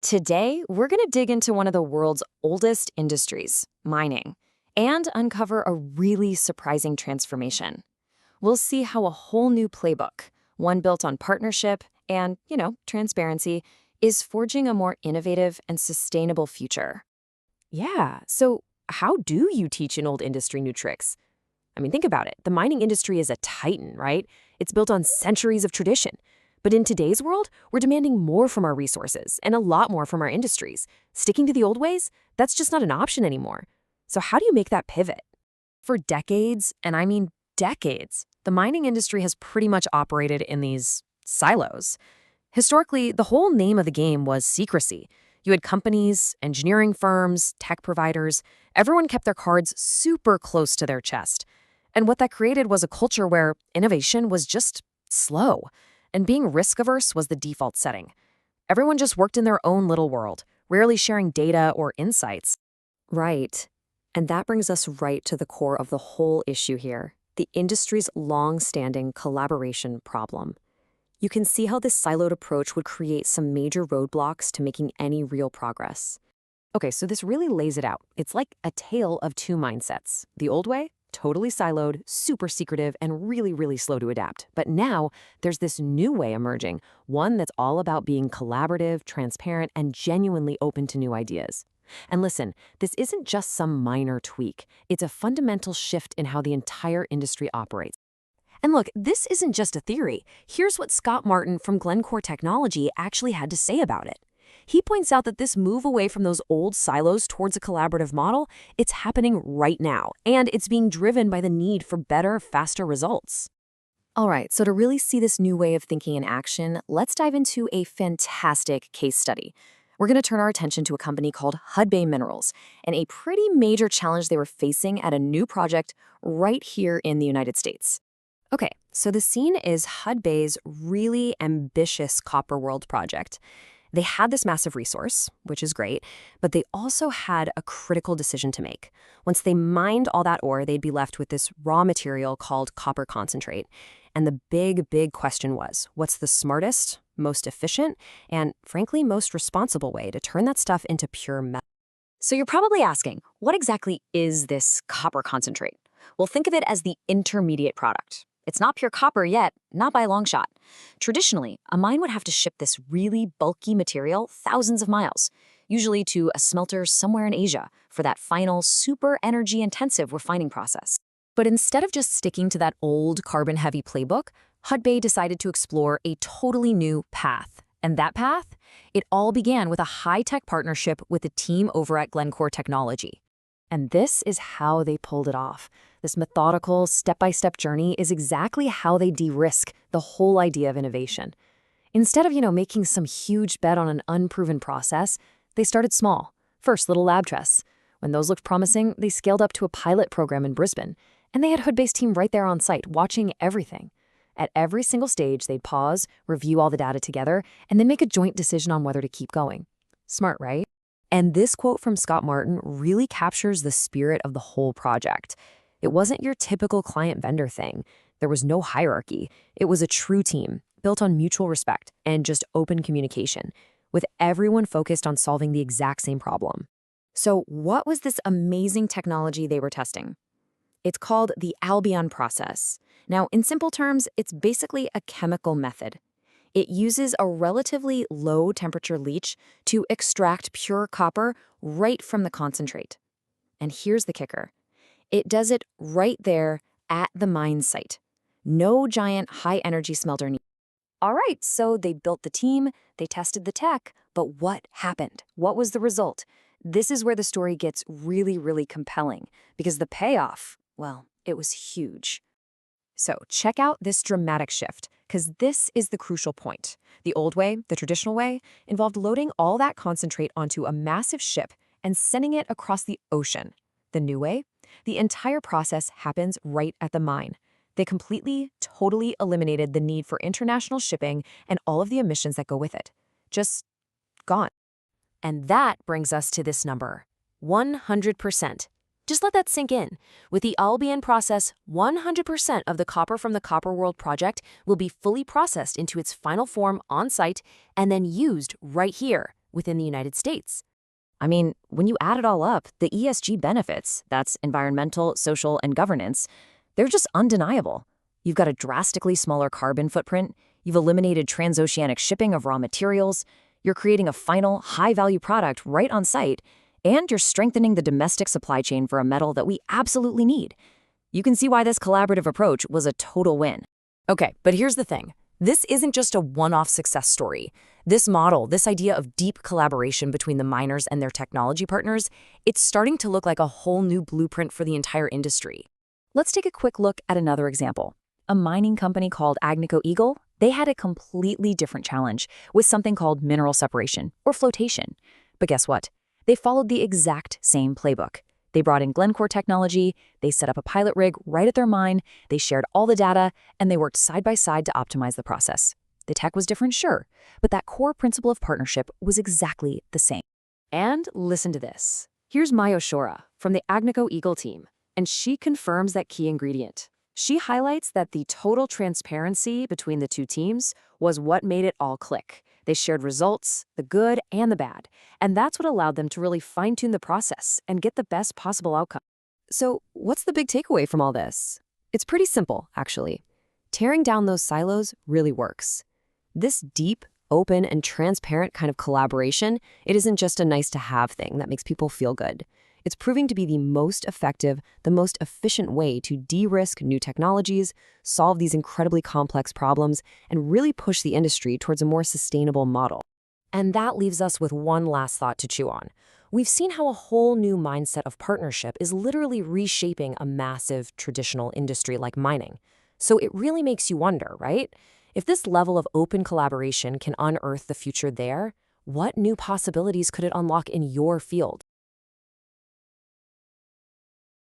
Today, we're going to dig into one of the world's oldest industries, mining, and uncover a really surprising transformation. We'll see how a whole new playbook, one built on partnership and, transparency, is forging a more innovative and sustainable future. Yeah, so how do you teach an old industry new tricks? I mean, think about it. The mining industry is a titan, right? It's built on centuries of tradition. But in today's world, we're demanding more from our resources and a lot more from our industries. Sticking to the old ways, that's just not an option anymore. So how do you make that pivot? For decades, and I mean decades, the mining industry has pretty much operated in these silos. Historically, the whole name of the game was secrecy. You had companies, engineering firms, tech providers. Everyone kept their cards super close to their chest. And what that created was a culture where innovation was just slow, and being risk-averse was the default setting. Everyone just worked in their own little world, rarely sharing data or insights. Right. And that brings us right to the core of the whole issue here, the industry's long-standing collaboration problem. You can see how this siloed approach would create some major roadblocks to making any real progress. Okay, so this really lays it out. It's like a tale of two mindsets. The old way, totally siloed, super secretive, and really, really slow to adapt. But now there's this new way emerging, one that's all about being collaborative, transparent, and genuinely open to new ideas. And listen, this isn't just some minor tweak. It's a fundamental shift in how the entire industry operates. And look, this isn't just a theory. Here's what Scott Martin from Glencore Technology actually had to say about it. He points out that this move away from those old silos towards a collaborative model, it's happening right now, and it's being driven by the need for better, faster results. All right, so to really see this new way of thinking in action, let's dive into a fantastic case study. We're going to turn our attention to a company called Hudbay Minerals and a pretty major challenge they were facing at a new project right here in the United States. Okay, so the scene is Hudbay's really ambitious Copper World project. They had this massive resource, which is great, but they also had a critical decision to make. Once they mined all that ore, they'd be left with this raw material called copper concentrate. And the big question was, what's the smartest, most efficient, and frankly, most responsible way to turn that stuff into pure metal? So you're probably asking, what exactly is this copper concentrate? Well, think of it as the intermediate product. It's not pure copper yet, not by a long shot. Traditionally, a mine would have to ship this really bulky material thousands of miles, usually to a smelter somewhere in Asia, for that final, super energy-intensive refining process. But instead of just sticking to that old carbon-heavy playbook, Hudbay decided to explore a totally new path. And that path? It all began with a high-tech partnership with the team over at Glencore Technology. And this is how they pulled it off. This methodical, step-by-step journey is exactly how they de-risk the whole idea of innovation. Instead of, making some huge bet on an unproven process, they started small. First, little lab tests. When those looked promising, they scaled up to a pilot program in Brisbane. And they had Hudbay's team right there on site, watching everything. At every single stage, they'd pause, review all the data together, and then make a joint decision on whether to keep going. Smart, right? And this quote from Scott Martin really captures the spirit of the whole project. It wasn't your typical client-vendor thing. There was no hierarchy. It was a true team, built on mutual respect and just open communication, with everyone focused on solving the exact same problem. So what was this amazing technology they were testing? It's called the Albion process. Now, in simple terms, it's basically a chemical method. It uses a relatively low-temperature leach to extract pure copper right from the concentrate. And here's the kicker. It does it right there at the mine site. No giant high-energy smelter needed. All right, so they built the team, they tested the tech, but what happened? What was the result? This is where the story gets really compelling, because the payoff, well, it was huge. So check out this dramatic shift, because this is the crucial point. The old way, the traditional way, involved loading all that concentrate onto a massive ship and sending it across the ocean. The new way? The entire process happens right at the mine. They completely, totally eliminated the need for international shipping and all of the emissions that go with it. Just gone. And that brings us to this number, 100%. Just let that sink in. With the Albion process, 100% of the copper from the Copper World project will be fully processed into its final form on site and then used right here, within the United States. I mean, when you add it all up, the ESG benefits, that's environmental, social, and governance, they're just undeniable. You've got a drastically smaller carbon footprint, you've eliminated transoceanic shipping of raw materials, you're creating a final, high-value product right on site, and you're strengthening the domestic supply chain for a metal that we absolutely need. You can see why this collaborative approach was a total win. Okay, but here's the thing. This isn't just a one-off success story. This model, this idea of deep collaboration between the miners and their technology partners, it's starting to look like a whole new blueprint for the entire industry. Let's take a quick look at another example. A mining company called Agnico Eagle, they had a completely different challenge with something called mineral separation or flotation. But guess what? They followed the exact same playbook. They brought in Glencore technology, they set up a pilot rig right at their mine, they shared all the data, and they worked side by side to optimize the process. The tech was different, sure, but that core principle of partnership was exactly the same. And listen to this. Here's Mayo Shora from the Agnico Eagle team, and she confirms that key ingredient. She highlights that the total transparency between the two teams was what made it all click. They shared results, the good and the bad, and that's what allowed them to really fine-tune the process and get the best possible outcome. So, what's the big takeaway from all this? It's pretty simple, actually. Tearing down those silos really works. This deep, open, and transparent kind of collaboration, it isn't just a nice-to-have thing that makes people feel good. It's proving to be the most effective, the most efficient way to de-risk new technologies, solve these incredibly complex problems, and really push the industry towards a more sustainable model. And that leaves us with one last thought to chew on. We've seen how a whole new mindset of partnership is literally reshaping a massive traditional industry like mining. So it really makes you wonder, right? If this level of open collaboration can unearth the future there, what new possibilities could it unlock in your field?